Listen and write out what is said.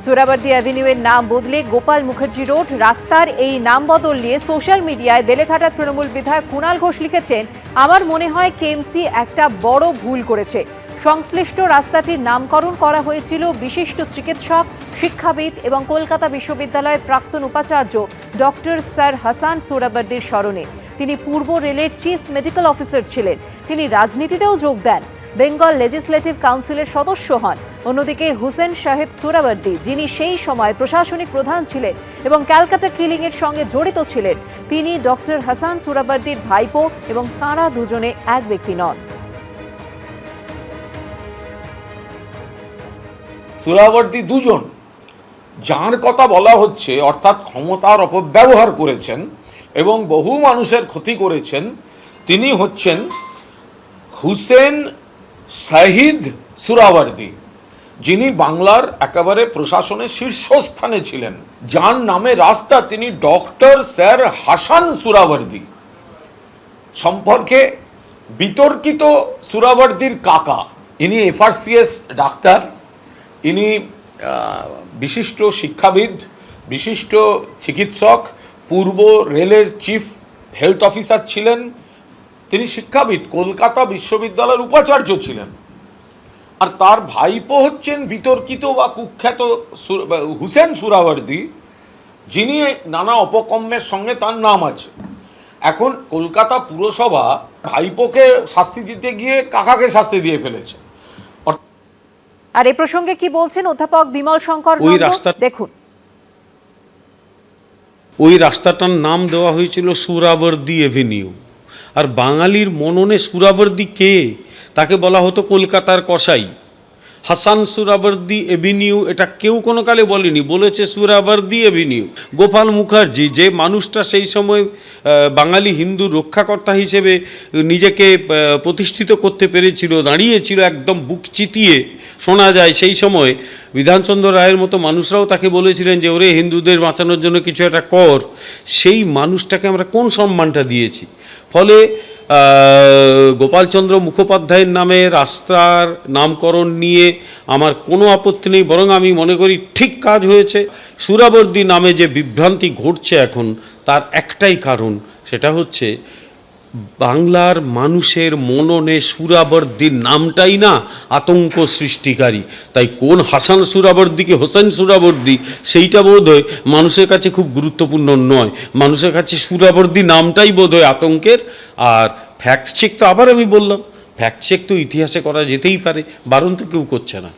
সোহরাওয়ার্দী অ্যাভিনিউয়ের নাম বদলে গোপাল মুখার্জি রোড। রাস্তার এই নাম বদল নিয়ে সোশ্যাল মিডিয়ায় বেলেঘাটা তৃণমূল বিধায়ক কুণাল ঘোষ লিখেছেন, আমার মনে হয় কেএমসি একটা বড় ভুল করেছে। সংশ্লিষ্ট রাস্তাটির নামকরণ করা হয়েছিল বিশিষ্ট চিকিৎসক, শিক্ষাবিদ এবং কলকাতা বিশ্ববিদ্যালয়ের প্রাক্তন উপাচার্য ডক্টর স্যার হাসান সোহরাওয়ার্দীর স্মরণে। তিনি পূর্ব রেলের চিফ মেডিকেল অফিসার ছিলেন। তিনি রাজনীতিতেও যোগ দেন, বেঙ্গল লেজিসলেটিভ কাউন্সিলের সদস্য হন। অন্যদিকে হুসেন শাহেদ সোহরাওয়ার্দী, যিনি সেই সময় প্রশাসনিক প্রধান ছিলেন এবং ক্যালকাটা কিলিং এর সঙ্গে জড়িত ছিলেন, তিনি ডক্টর হাসান সোহরাওয়ার্দীর ভাইপো এবং তাঁরা দুজনে এক ব্যক্তি নন। সোহরাওয়ার্দী দুজন, যার কথা বলা হচ্ছে, অর্থাৎ ক্ষমতার অপব্যবহার করেছেন এবং বহু মানুষের ক্ষতি করেছেন, তিনি হচ্ছেন হুসেন শাহিদ সোহরাওয়ার্দী, যিনি বাংলার একেবারে প্রশাসনের শীর্ষস্থানে ছিলেন, যার নামে রাস্তা, তিনি ডক্টর স্যার হাসান সোহরাওয়ার্দী সম্পর্কে বিতর্কিত সোহরাওয়ার্দীর কাকা। ইনি এফআরসিএস ডাক্তার, ইনি বিশিষ্ট শিক্ষাবিদ, বিশিষ্ট চিকিৎসক, পূর্ব রেলের চিফ হেলথ অফিসার ছিলেন, তিনি শিক্ষাবিদ, কলকাতা বিশ্ববিদ্যালয়ের উপাচার্য ছিলেন। আর তার ভাইপো হচ্ছেন বিতর্কিত বা কুখ্যাত হুসেন সোহরাওয়ার্দী, যিনি নানা অপকর্মের সঙ্গে তার নাম আছে। এখন কলকাতা পুরসভা ভাইপোকে শাস্তি দিতে গিয়ে কাকাকে শাস্তি দিয়ে ফেলেছে। আর এই প্রসঙ্গে কি বলছেন অধ্যাপক বিমল শঙ্কর? দেখুন, ওই রাস্তাটার নাম দেওয়া হয়েছিল সোহরাওয়ার্দী এভিনিউ। আর বাঙালির মননে সোহরাওয়ার্দী কে? তাকে বলা হতো কলকাতার কসাই। হাসান সোহরাওয়ার্দী এভিনিউ এটা কেউ কোনো কালে বলেনি, বলেছে সোহরাওয়ার্দী এভিনিউ। গোপাল মুখার্জি, যে মানুষটা সেই সময় বাঙালি হিন্দু রক্ষাকর্তা হিসেবে নিজেকে প্রতিষ্ঠিত করতে পেরেছিল, দাঁড়িয়েছিল একদম বুক চিতিয়ে, শোনা যায় সেই সময় বিধানচন্দ্র রায়ের মতো মানুষরাও তাকে বলেছিলেন যে ওরে হিন্দুদের বাঁচানোর জন্য কিছু একটা কর। সেই মানুষটাকে আমরা কোন সম্মানটা দিয়েছি? ফলে গোপালচন্দ্র মুখোপাধ্যায়ের নামে রাস্তার নামকরণ নিয়ে আমার কোনো আপত্তি নেই, বরং আমি মনে করি ঠিক কাজ হয়েছে। সোহরাওয়ার্দী নামে যে বিভ্রান্তি ঘটছে এখন, তার একটাই কারণ, সেটা হচ্ছে বাংলার মানুষের মননে সোহরাওয়ার্দীর নামটাই না আতঙ্ক সৃষ্টিকারী। তাই কোন হাসান সোহরাওয়ার্দীকে হোসেন সোহরাওয়ার্দী, সেইটা বোধ হয় মানুষের কাছে খুব গুরুত্বপূর্ণ নয়। মানুষের কাছে সোহরাওয়ার্দী নামটাই বোধ হয় আতঙ্কের। আর ফ্যাক্ট চেক তো আবার আমি বললাম, ফ্যাক্ট চেক তো ইতিহাসে করা যেতেই পারে, বারণ তো কেউ করছে না।